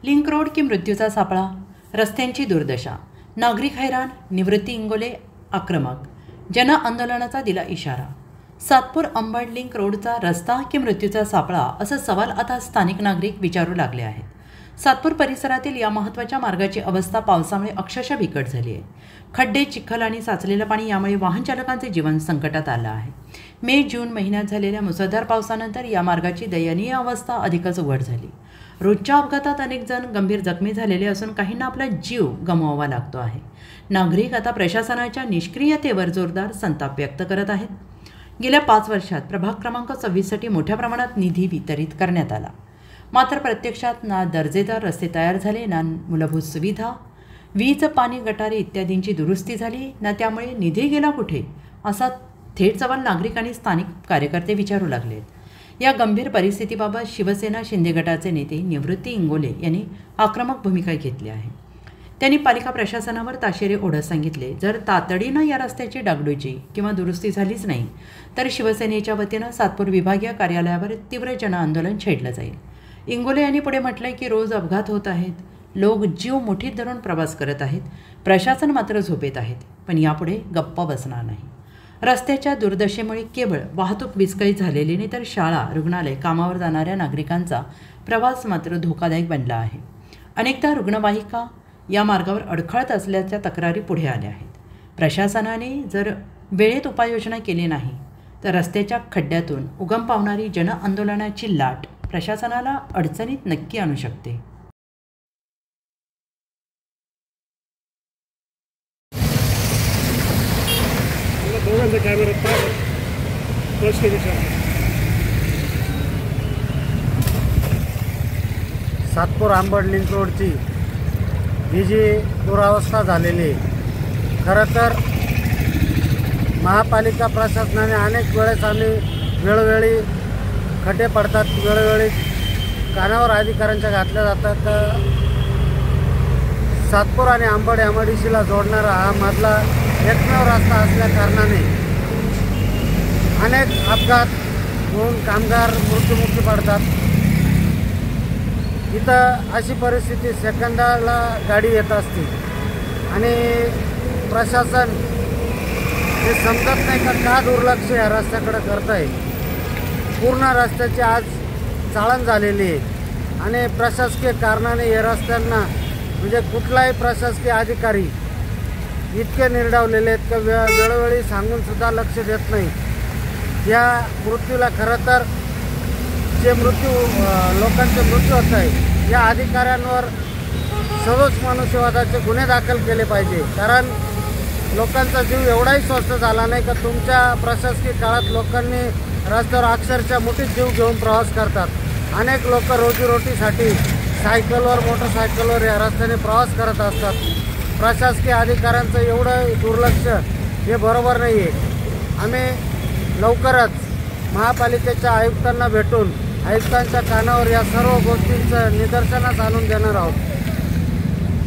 Link road की मृत्यूचा सापळा, रस्त्यांची दुर्दशा, नागरिक हैराण, निवृत्ती इंगोले आक्रमक, जन आंदोलनाचा दिला इशारा। सातपूर अंबड लिंक रोडचा रस्ता की मृत्यूचा सापळा असा सवाल आता स्थानिक नागरिक विचारू लागले आहेत। सातपूर परिसरातील या महत्त्वाच्या मार्गाची अवस्था पावसामुळे अक्षरशः बिकट झाली आहे। खड्डे, चिखल आणि साचलेलं पाणी यामुळे वाहन चालकांचे जीवन संकटात आलं आहे। मे जून महिन्यात झालेल्या मुसळधार पावसानंतर या मार्गाची दयनीय अवस्था अधिकच उघड झाली। रोजच्या अपघातात अनेक जण गंभीर जखमी झालेले असून काहींना आपला जीव गमवावा लागतो आहे। नागरिक आता प्रशासनाच्या निष्क्रियतेवर जोरदार संताप व्यक्त करत आहेत। गेल्या 5 वर्षात प्रभाग क्रमांक 26 साठी मोठ्या प्रमाणात निधी वितरित करण्यात आला, मात्र प्रत्यक्षात ना दर्जेदार रस्ते तयार झाले, ना मूलभूत सुविधा, वीज, पाणी, गटारे इत्यादींची दुरुस्ती झाली, ना त्यामुळे निधी गेला कुठे असा थेट सवाल नागरिक आणि स्थानिक कार्यकर्ते विचारू लागलेत। या गंभीर परिस्थितीबाबत शिवसेना शिंदे गटाचे नेते निवृत्ती इंगोले यांनी आक्रमक भूमिका घेतली आहे। त्यांनी पालिका प्रशासनावर ताशेरे ओढत सांगितले, जर तातडीनं या रस्त्याची डागडुजी किंवा दुरुस्ती झालीच नाही तर शिवसेनेच्या वतीनं सातपूर विभागीय कार्यालयावर तीव्र जनआंदोलन छेडलं जाईल। इंगोले यांनी पुढे म्हटलंय की रोज अपघात होत आहेत, लोक जीव मुठीत धरून प्रवास करत आहेत, प्रशासन मात्र झोपेत आहेत, पण यापुढे गप्प बसणार नाही। रस्त्याच्या दुर्दशेमुळे केवळ वाहतूक विस्कळीत झालेली नाही तर शाळा, रुग्णालय, कामावर जाणाऱ्या नागरिकांचा प्रवास मात्र धोकादायक बनला आहे। अनेकदा रुग्णवाहिका या मार्गावर अडखळत असल्याच्या तक्रारी पुढे आल्या आहेत। प्रशासनाने जर वेळेत उपाययोजना केली नाही तर रस्त्याच्या खड्ड्यातून उगम पावणारी जनआंदोलनाची लाट प्रशासनाला अडचणीत नक्की आणू शकते। सातपूर अंबड लिंक रोडची ही जी दुरावस्था झालेली आहे, खरं तर महापालिका प्रशासनाने अनेक वेळेस आम्ही वेळोवेळी खड्डे पडतात, वेळोवेळी कानावर अधिकाऱ्यांच्या घातल्या जातात। सातपूर आणि अंबड एमआयडीसीला जोडणारा हा मधला एकमेव रस्ता असल्या कारणाने अनेक अपघात होऊन कामगार मृत्युमुखी पडतात। इथं अशी परिस्थिती, सेकंदाला गाडी येत असते आणि प्रशासन हे समजत नाही का दुर्लक्ष या रस्त्याकडे करत आहे। पूर्ण रस्त्याची आज चाळण झालेली आहे आणि प्रशासकीय कारणाने या रस्त्यांना म्हणजे कुठलाही प्रशासकीय अधिकारी इतके निर्डावलेले आहेत की वेळोवेळी सांगूनसुद्धा लक्ष देत नाही। या मृत्यूला खरं तर जे लोकांचे मृत्यू होत आहे या अधिकाऱ्यांवर सर्वच मनुष्यवादाचे गुन्हे दाखल केले पाहिजे, कारण लोकांचा जीव एवढाही स्वस्त झाला नाही का तुमच्या प्रशासकीय काळात लोकांनी रस्त्यावर अक्षरशः मुठीत जीव घेऊन प्रवास करतात। अनेक लोक रोजीरोटीसाठी सायकलवर, मोटरसायकलवर या रस्त्याने प्रवास करत असतात। प्रशासकीय अधिकाऱ्यांचं एवढं दुर्लक्ष हे बरोबर नाही आहे। आम्ही लवकरच महापालिकेच्या आयुक्तांना भेटून आयुक्तांच्या कानावर या सर्व गोष्टींचं निदर्शनास आणून देणार आहोत।